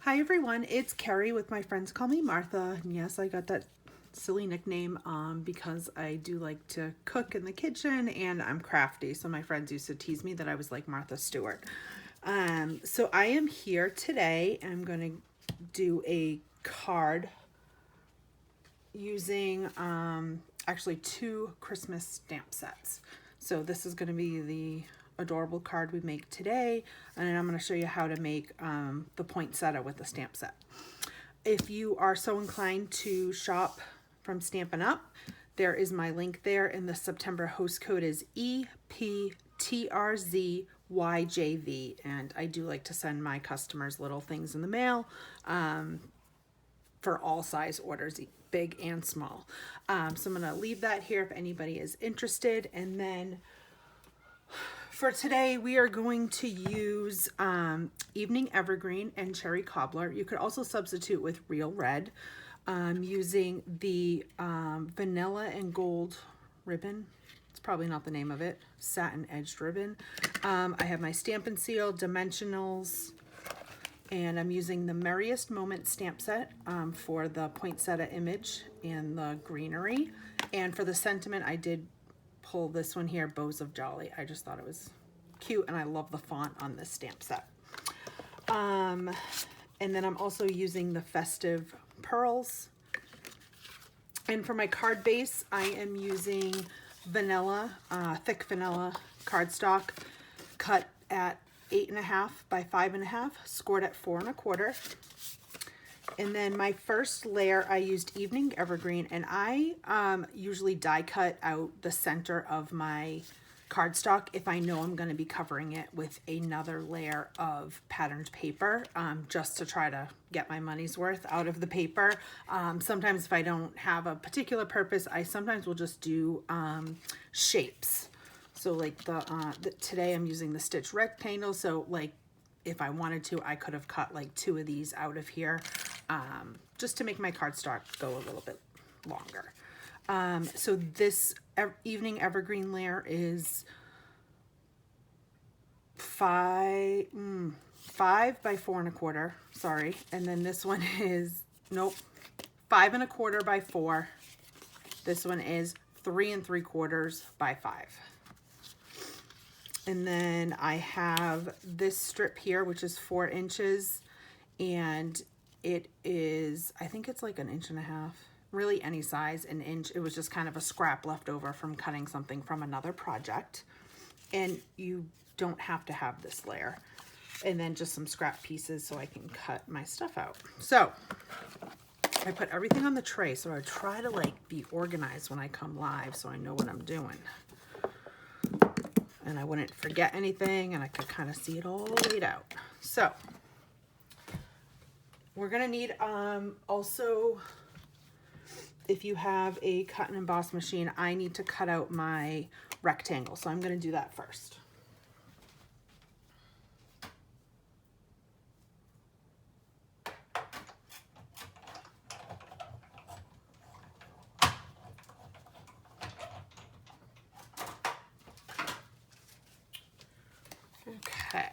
Hi everyone, it's Carrie with My Friends Call Me Martha. And yes, I got that silly nickname because I do like to cook in the kitchen and I'm crafty. So my friends used to tease me that I was like Martha Stewart. So I am here today and I'm going to do a card using actually 2 Christmas stamp sets. So this is going to be the adorable card we make today, and then I'm going to show you how to make the poinsettia with the stamp set. If you are so inclined to shop from Stampin' Up, there is my link there, and the September host code is EPTRZYJV, and I do like to send my customers little things in the mail for all size orders, big and small. So I'm going to leave that here if anybody is interested. And then for today, we are going to use Evening Evergreen and Cherry Cobbler. You could also substitute with Real Red. Using the Vanilla and Gold ribbon. It's probably not the name of it. Satin edged ribbon. I have my Stampin' Seal, Dimensionals, and I'm using the Merriest Moment stamp set for the poinsettia image and the greenery. And for the sentiment, I did pull this one here, Bows of Jolly. I just thought it was cute, and I love the font on this stamp set. And then I'm also using the Festive Pearls. And for my card base, I am using vanilla, thick vanilla cardstock, cut at 8.5 by 5.5, scored at 4 1/4. And then my first layer, I used Evening Evergreen, and I usually die cut out the center of my cardstock if I know I'm going to be covering it with another layer of patterned paper, just to try to get my money's worth out of the paper. Sometimes if I don't have a particular purpose, I sometimes will just do shapes. So like today I'm using the stitch rectangle. So like if I wanted to, I could have cut like 2 of these out of here, just to make my cardstock go a little bit longer. So this Evening Evergreen layer is 5 by 4 1/4. Sorry. And then this one is, nope, 5 1/4 by 4. This one is 3 3/4 by 5. And then I have this strip here, which is 4 inches, and it is, I think it's like 1.5 inches, really any size, an inch. It was just kind of a scrap left over from cutting something from another project. And you don't have to have this layer. And then just some scrap pieces so I can cut my stuff out. So I put everything on the tray, so I try to like be organized when I come live so I know what I'm doing. And I wouldn't forget anything, and I could kind of see it all laid out. So we're gonna need also, if you have a cut and emboss machine, I need to cut out my rectangle, so I'm gonna do that first. Okay.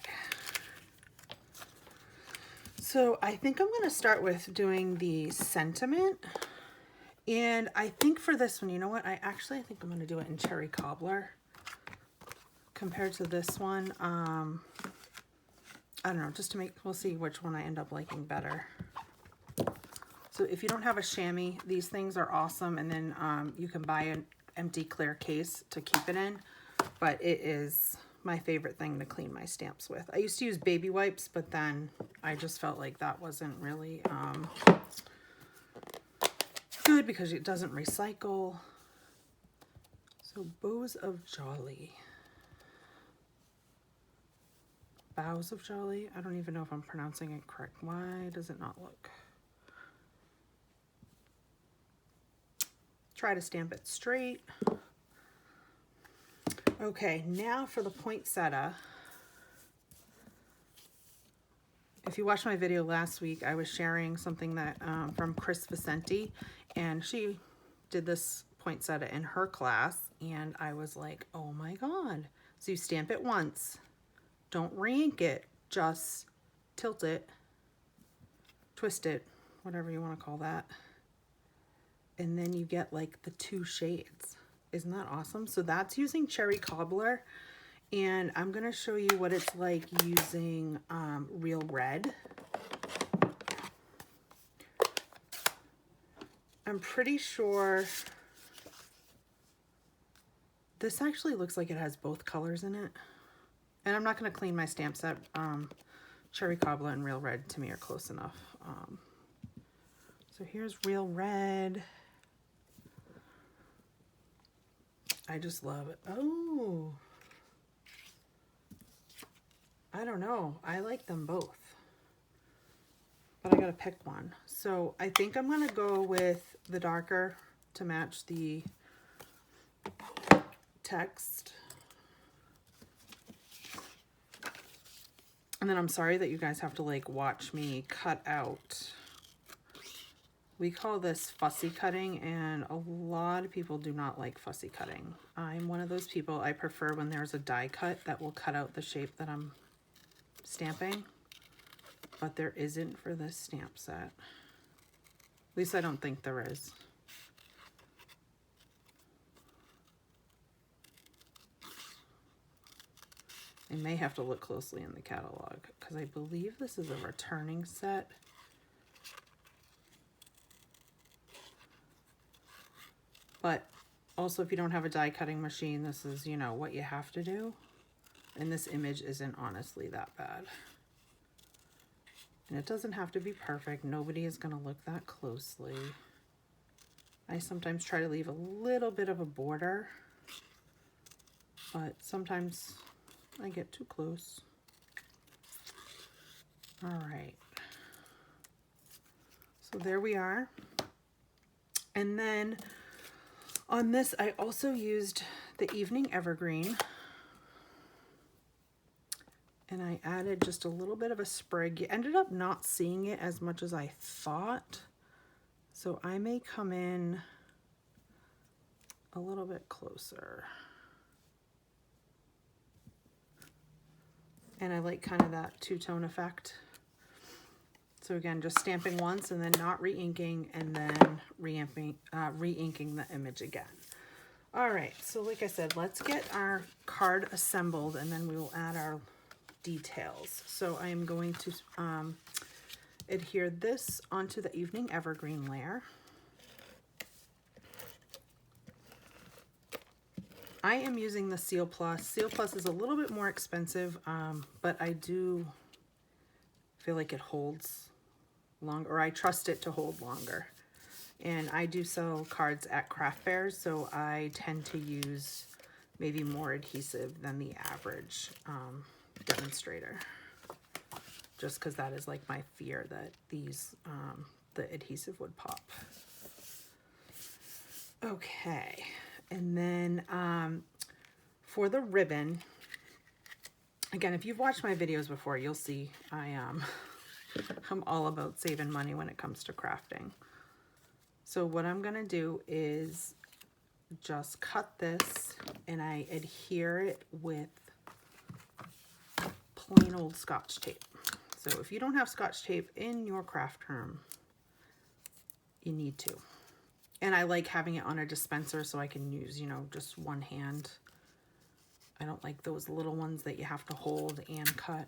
So I think I'm going to start with doing the sentiment. And I think for this one, you know what? I think I'm going to do it in Cherry Cobbler compared to this one. I don't know, just to make, we'll see which one I end up liking better. So if you don't have a chamois, these things are awesome. And then you can buy an empty clear case to keep it in. But it is my favorite thing to clean my stamps with. I used to use baby wipes, but then I just felt like that wasn't really good because it doesn't recycle. So Bows of Jolly. Boughs of Jolly? I don't even know if I'm pronouncing it correct. Why does it not look? Try to stamp it straight. Okay, now for the poinsettia. If you watched my video last week, I was sharing something that from Chris Vicente, and she did this poinsettia in her class, and I was like, oh my god. So you stamp it once, don't re-ink it, just tilt it, twist it, whatever you want to call that. And then you get like the 2 shades. Isn't that awesome? So that's using Cherry Cobbler. And I'm going to show you what it's like using Real Red. I'm pretty sure this actually looks like it has both colors in it. And I'm not going to clean my stamp set. Cherry Cobbler and Real Red to me are close enough. So here's Real Red. I just love it. Oh, I don't know. I like them both, but I gotta pick one. So I think I'm gonna go with the darker to match the text. And then I'm sorry that you guys have to like watch me cut out. We call this fussy cutting, and a lot of people do not like fussy cutting. I'm one of those people. I prefer when there's a die cut that will cut out the shape that I'm stamping, but there isn't for this stamp set. At least I don't think there is. I may have to look closely in the catalog because I believe this is a returning set. But also, if you don't have a die cutting machine, this is, you know, what you have to do. And this image isn't honestly that bad. And it doesn't have to be perfect. Nobody is going to look that closely. I sometimes try to leave a little bit of a border, but sometimes I get too close. All right. So there we are. And then on this, I also used the Evening Evergreen, and I added just a little bit of a sprig. You ended up not seeing it as much as I thought, so I may come in a little bit closer. And I like kind of that two-tone effect. So again, just stamping once and then not re-inking, and then re-inking the image again. All right, so like I said, let's get our card assembled and then we will add our details. So I am going to adhere this onto the Evening Evergreen layer. I am using the Seal Plus. Seal Plus is a little bit more expensive, but I do feel like it holds longer, or I trust it to hold longer. And I do sell cards at craft fairs, so I tend to use maybe more adhesive than the average demonstrator, just because that is like my fear that these the adhesive would pop. Okay, and then for the ribbon, again, if you've watched my videos before, you'll see I'm all about saving money when it comes to crafting. So what I'm gonna do is just cut this and I adhere it with plain old Scotch tape. So if you don't have Scotch tape in your craft room, you need to. And I like having it on a dispenser so I can use, you know, just one hand. I don't like those little ones that you have to hold and cut.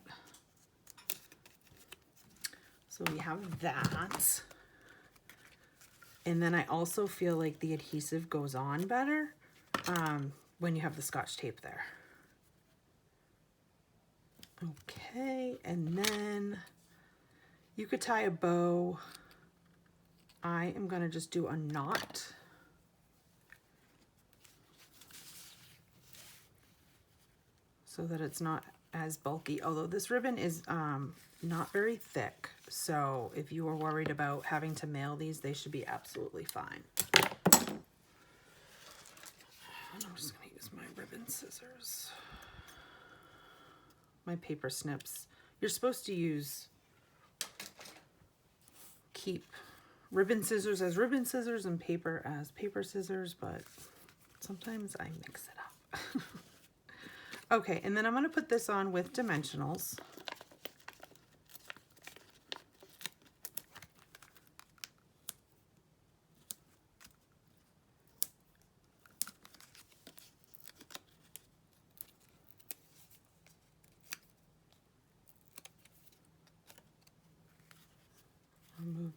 So we have that. And then I also feel like the adhesive goes on better when you have the Scotch tape there. Okay, and then you could tie a bow. I am gonna just do a knot. So that it's not as bulky, although this ribbon is not very thick. So if you are worried about having to mail these, they should be absolutely fine. And I'm just gonna use my ribbon scissors. My paper snips. You're supposed to keep ribbon scissors as ribbon scissors and paper as paper scissors, but sometimes I mix it up. Okay, and then I'm gonna put this on with dimensionals.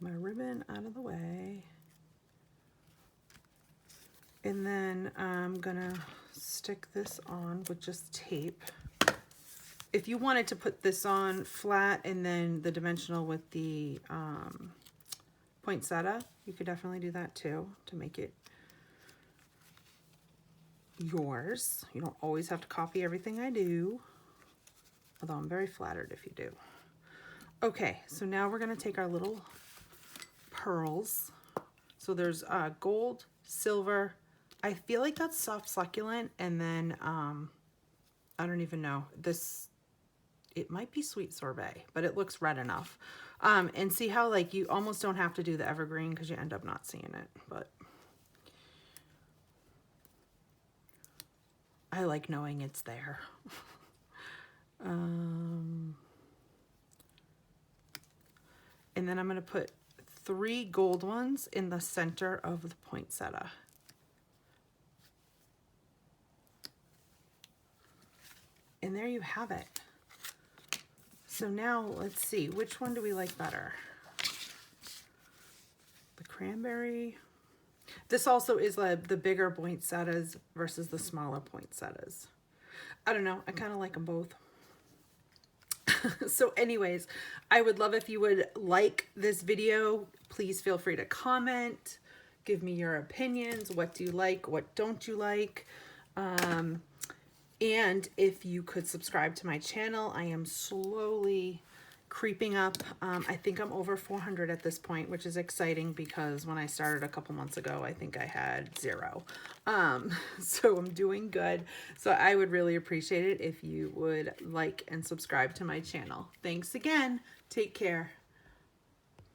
move my ribbon out of the way. And then I'm gonna stick this on with just tape. If you wanted to put this on flat and then the dimensional with the poinsettia, you could definitely do that too to make it yours. You don't always have to copy everything I do, although I'm very flattered if you do. Okay, so now we're gonna take our little pearls. So there's gold, silver, I feel like that's soft succulent, and then I don't even know, this, it might be sweet sorbet, but it looks red enough. And see how like you almost don't have to do the evergreen because you end up not seeing it, but I like knowing it's there. And then I'm going to put 3 gold ones in the center of the poinsettia. And there you have it. So now let's see, which one do we like better? The cranberry. This also is like the bigger poinsettias versus the smaller poinsettias. I don't know, I kind of like them both. So anyways, I would love if you would like this video. Please feel free to comment, give me your opinions. What do you like? What don't you like? And if you could subscribe to my channel, I am slowly creeping up. I think I'm over 400 at this point, which is exciting because when I started a couple months ago, I think I had 0. So I'm doing good. So I would really appreciate it if you would like and subscribe to my channel. Thanks again. Take care.